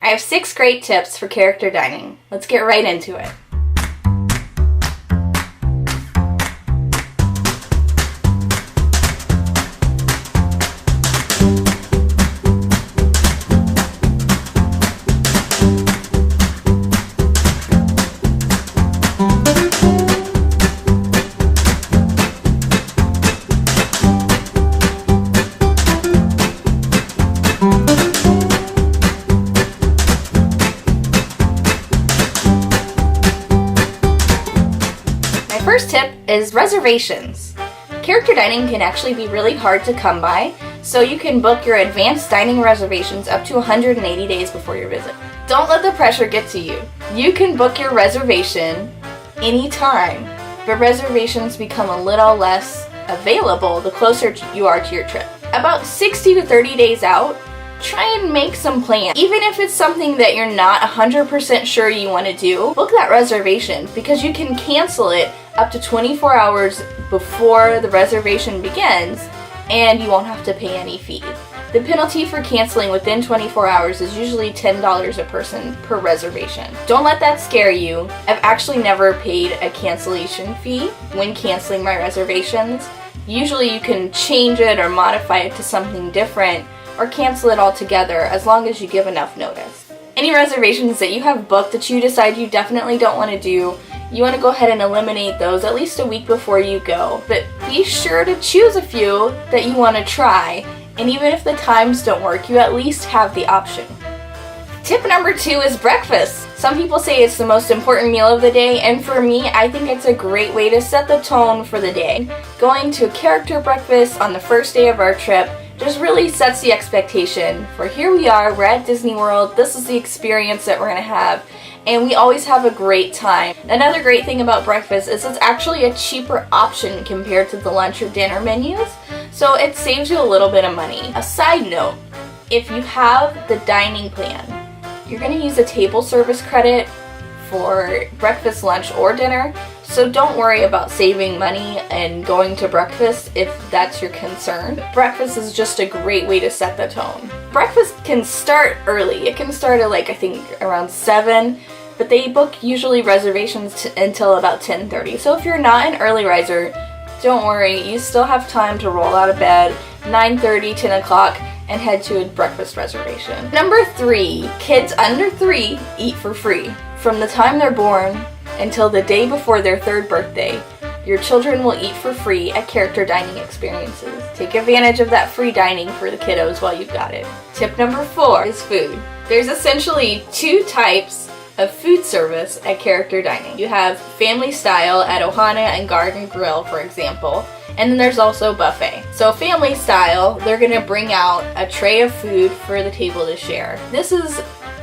I have 6 great tips for character dining. Let's get right into it. First tip is reservations. Character dining can actually be really hard to come by, so you can book your advanced dining reservations up to 180 days before your visit. Don't let the pressure get to you. You can book your reservation anytime, but reservations become a little less available the closer you are to your trip. About 60 to 30 days out, try and make some plans. Even if it's something that you're not 100% sure you want to do, book that reservation because you can cancel it up to 24 hours before the reservation begins and you won't have to pay any fee. The penalty for canceling within 24 hours is usually $10 a person per reservation. Don't let that scare you. I've actually never paid a cancellation fee when canceling my reservations. Usually you can change it or modify it to something different or cancel it altogether as long as you give enough notice. Any reservations that you have booked that you decide you definitely don't want to do, you want to go ahead and eliminate those at least a week before you go. But be sure to choose a few that you want to try, and even if the times don't work, you at least have the option. Tip number 2 is breakfast. Some people say it's the most important meal of the day, and for me, I think it's a great way to set the tone for the day. Going to a character breakfast on the first day of our trip just really sets the expectation for here we are, we're at Disney World, this is the experience that we're going to have, and we always have a great time. Another great thing about breakfast is it's actually a cheaper option compared to the lunch or dinner menus, so it saves you a little bit of money. A side note, if you have the dining plan, you're going to use a table service credit for breakfast, lunch, or dinner, so don't worry about saving money and going to breakfast if that's your concern. Breakfast is just a great way to set the tone. Breakfast can start early. It can start at I think around 7, but they book usually reservations until about 10:30. So if you're not an early riser, don't worry, you still have time to roll out of bed 9:30, 10 o'clock, and head to a breakfast reservation. Number 3, kids under 3 eat for free. From the time they're born until the day before their 3rd birthday, your children will eat for free at character dining experiences. Take advantage of that free dining for the kiddos while you've got it. Tip number 4 is food. There's essentially 2 types of food service at character dining. You have family style at Ohana and Garden Grill, for example, and then there's also buffet. So family style, they're gonna bring out a tray of food for the table to share. This is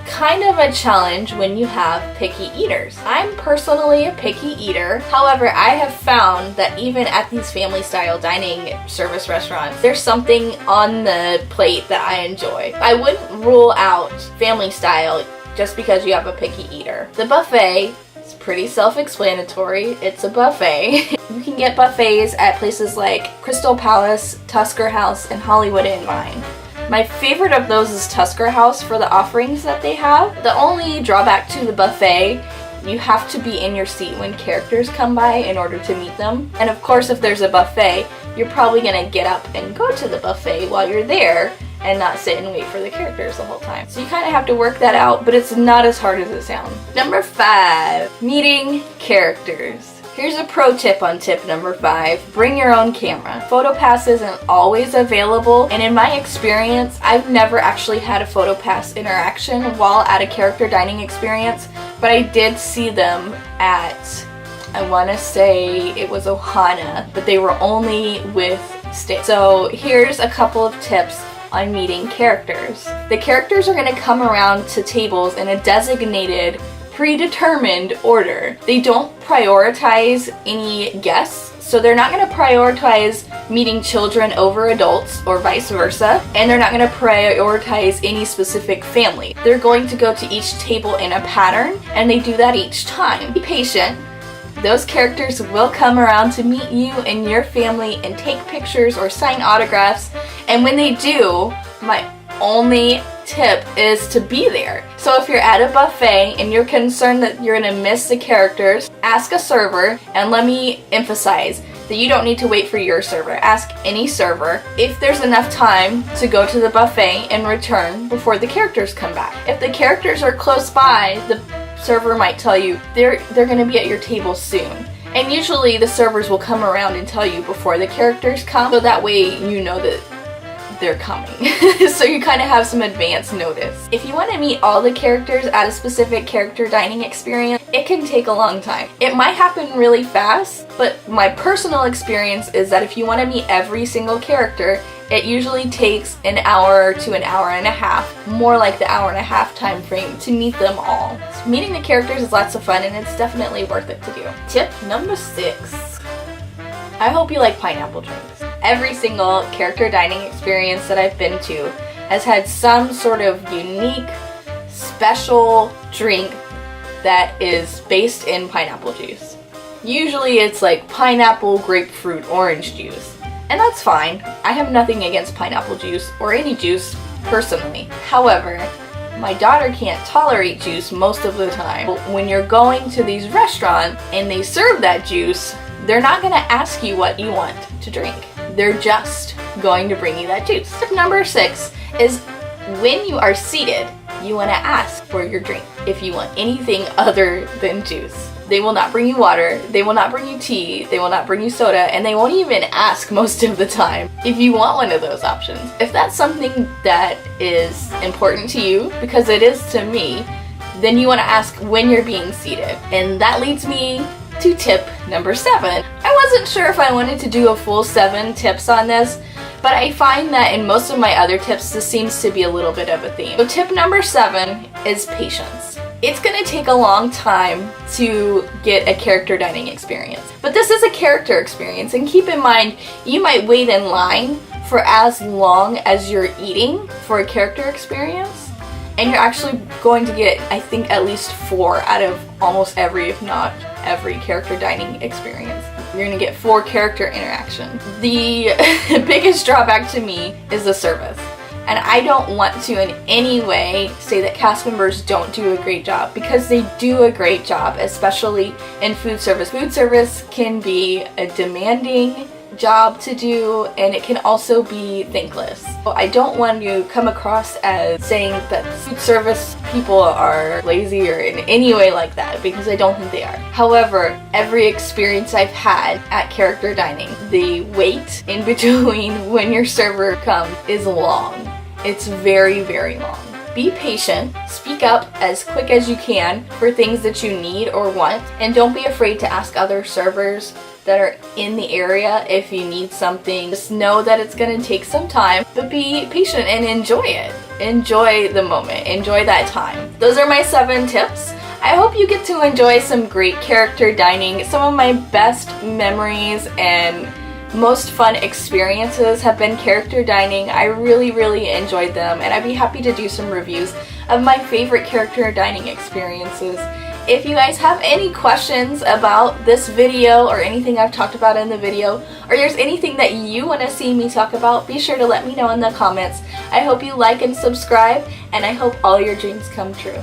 kind of a challenge when you have picky eaters. I'm personally a picky eater. However, I have found that even at these family style dining service restaurants, there's something on the plate that I enjoy. I wouldn't rule out family style just because you have a picky eater. The buffet is pretty self-explanatory. It's a buffet. You can get buffets at places like Crystal Palace, Tusker House, and Hollywood Inn Vine. My favorite of those is Tusker House for the offerings that they have. The only drawback to the buffet, you have to be in your seat when characters come by in order to meet them. And of course, if there's a buffet, you're probably gonna get up and go to the buffet while you're there and not sit and wait for the characters the whole time. So you kind of have to work that out, but it's not as hard as it sounds. Number 5, meeting characters. Here's a pro tip on tip number 5. Bring your own camera. PhotoPass isn't always available, and in my experience, I've never actually had a PhotoPass interaction while at a character dining experience, but I did see them at, I want to say it was Ohana, but they were only with sticks. So here's a couple of tips on meeting characters. The characters are going to come around to tables in a designated predetermined order. They don't prioritize any guests, so they're not going to prioritize meeting children over adults or vice versa, and they're not going to prioritize any specific family. They're going to go to each table in a pattern, and they do that each time. Be patient. Those characters will come around to meet you and your family and take pictures or sign autographs, and when they do, my only tip is to be there. So if you're at a buffet and you're concerned that you're gonna miss the characters, ask a server, and let me emphasize that you don't need to wait for your server. Ask any server if there's enough time to go to the buffet and return before the characters come back. If the characters are close by, the server might tell you they're gonna be at your table soon. And usually the servers will come around and tell you before the characters come, so that way you know that they're coming. So you kind of have some advance notice. If you want to meet all the characters at a specific character dining experience, it can take a long time. It might happen really fast, but my personal experience is that if you want to meet every single character, it usually takes an hour to an hour and a half, more like the hour and a half time frame to meet them all. So meeting the characters is lots of fun and it's definitely worth it to do. Tip number 6. I hope you like pineapple drinks. Every single character dining experience that I've been to has had some sort of unique, special drink that is based in pineapple juice. Usually it's like pineapple, grapefruit, orange juice. And that's fine. I have nothing against pineapple juice or any juice personally. However, my daughter can't tolerate juice most of the time. When you're going to these restaurants and they serve that juice, they're not going to ask you what you want to drink. They're just going to bring you that juice. Tip number 6 is when you are seated, you want to ask for your drink if you want anything other than juice. They will not bring you water, they will not bring you tea, they will not bring you soda, and they won't even ask most of the time if you want one of those options. If that's something that is important to you, because it is to me, then you want to ask when you're being seated. And that leads me to tip number 7. I wasn't sure if I wanted to do a full 7 tips on this, but I find that in most of my other tips, this seems to be a little bit of a theme. So tip number 7 is patience. It's gonna take a long time to get a character dining experience, but this is a character experience, and keep in mind, you might wait in line for as long as you're eating for a character experience, and you're actually going to get, I think, at least 4 out of almost every, if not every, character dining experience. You're gonna get 4 character interactions. The biggest drawback to me is the service. And I don't want to in any way say that cast members don't do a great job, because they do a great job, especially in food service. Food service can be a demanding job to do, and it can also be thankless. So I don't want to come across as saying that food service people are lazy or in any way like that, because I don't think they are. However, every experience I've had at character dining, the wait in between when your server comes is long. It's very, very long. Be patient, speak up as quick as you can for things that you need or want, and don't be afraid to ask other servers that are in the area if you need something. Just know that it's gonna take some time, but be patient and enjoy it. Enjoy the moment, enjoy that time. Those are my 7 tips. I hope you get to enjoy some great character dining. Some of my best memories and most fun experiences have been character dining. I really, really enjoyed them, and I'd be happy to do some reviews of my favorite character dining experiences. If you guys have any questions about this video or anything I've talked about in the video, or there's anything that you want to see me talk about, be sure to let me know in the comments. I hope you like and subscribe, and I hope all your dreams come true.